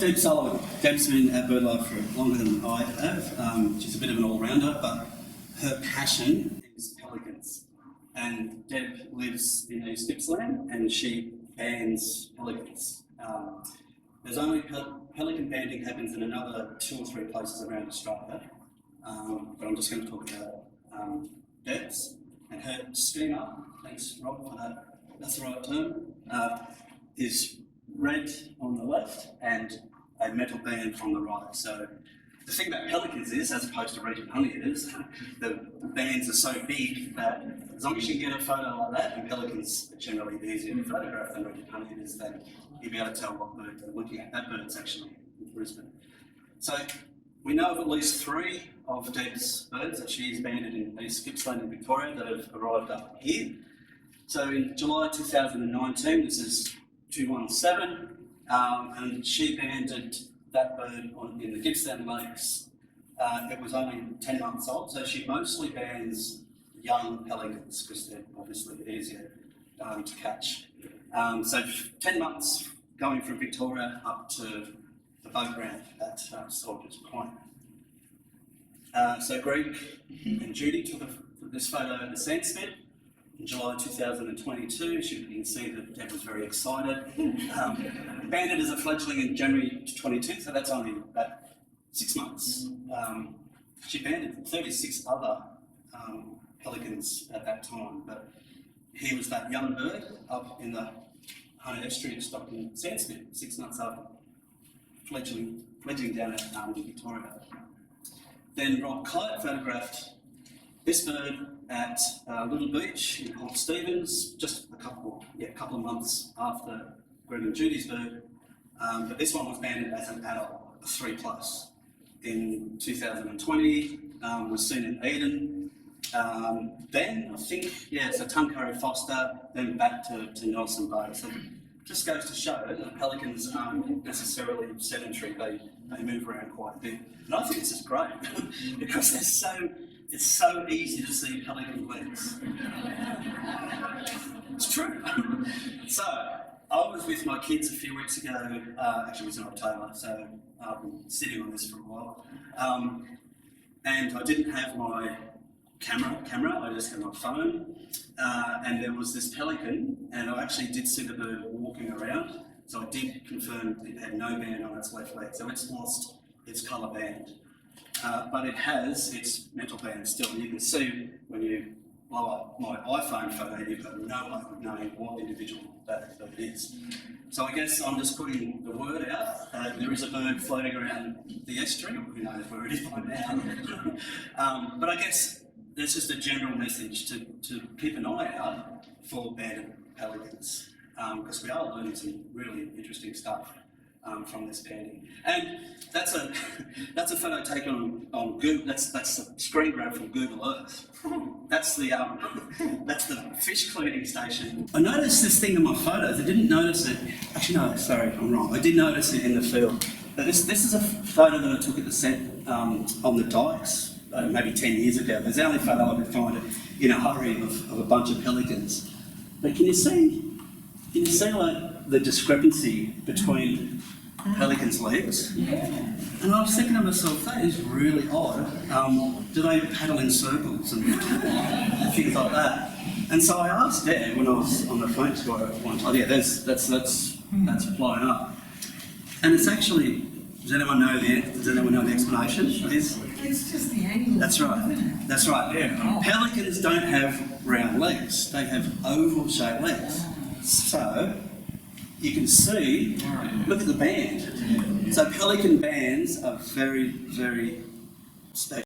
Deb Sullivan. Deb's been at Birdlife for longer than I have. She's a bit of an all-rounder, but her passion is pelicans. And Deb lives in East Gippsland and she bands pelicans. There's only pelican banding happens in another 2 or 3 places around Australia, but I'm just going to talk about Deb's. And her schema, thanks Rob for that, that's the right term, is red on the left and a metal band on the right. So the thing about pelicans is, as opposed to Regent Honeyers, the bands are so big that as long as you can get a photo like that, and pelicans are generally easier to photograph than Regent Honeyers, then you'll be able to tell what bird they're looking at. That bird's actually in Brisbane. So we know of at least 3 of Deb's birds that she's banded in East Gippsland in Victoria that have arrived up here. So in July 2019, this is 217, and she banded that bird in the Gippsland Lakes. It was only 10 months old, so she mostly bands young pelicans because they're obviously easier to catch. So 10 months going from Victoria up to the boat ramp at Soldiers Point. So Greg and Judy took this photo at the Sandspit in July 2022. You can see that Deb was very excited. Banded as a fledgling in January 22, so that's only about 6 months. She banded 36 other pelicans at that time, but he was that young bird up in the Hunter Estuary stocked in Sandspit, 6 months up, fledgling down at Victoria. Then Rob Kite photographed this bird at Little Beach in Port Stephens, just a couple of months after Greg and Judy's bird. But this one was banded as an adult, a 3+. In 2020, was seen in Eden. Then I think, so Tuncurry Foster, then back to Nelson Bay. So it just goes to show that pelicans aren't necessarily sedentary, they move around quite a bit. And I think this is great because it's so easy to see pelican legs. It's true. So I was with my kids a few weeks ago, actually it was in October, so I've been sitting on this for a while. And I didn't have my camera, I just had my phone. And there was this pelican, and I actually did see the bird walking around. So I did confirm it had no band on its left leg, so it's lost its colour band. But it has its metal band still. You can see when you blow up my iPhone photo, you've got no way of knowing what individual that is. So I guess I'm just putting the word out. There is a bird floating around the estuary, who knows where it is by now. But I guess there's just a general message to keep an eye out for banded pelicans, because we are learning some really interesting stuff from this banding. And that's a photo taken on Google. That's a screen grab from Google Earth. That's the fish cleaning station. I noticed this thing in my photos. I didn't notice it. Actually, no, sorry, I'm wrong. I did notice it in the field. But this is a photo that I took at the set on the dikes maybe 10 years ago. It's the only photo I could find in a hurry of a bunch of pelicans. But can you see like the discrepancy between pelicans' legs? Yeah. And I was thinking to myself, that is really odd. Do they paddle in circles and things like that? And so I asked Deb when I was on the phone to her one time, that's blown up. And it's actually, does anyone know the explanation? It's just the angle. That's right. That's right. Yeah. Pelicans don't have round legs. They have oval-shaped legs. So you can see. Look at the band. So pelican bands are very, very special.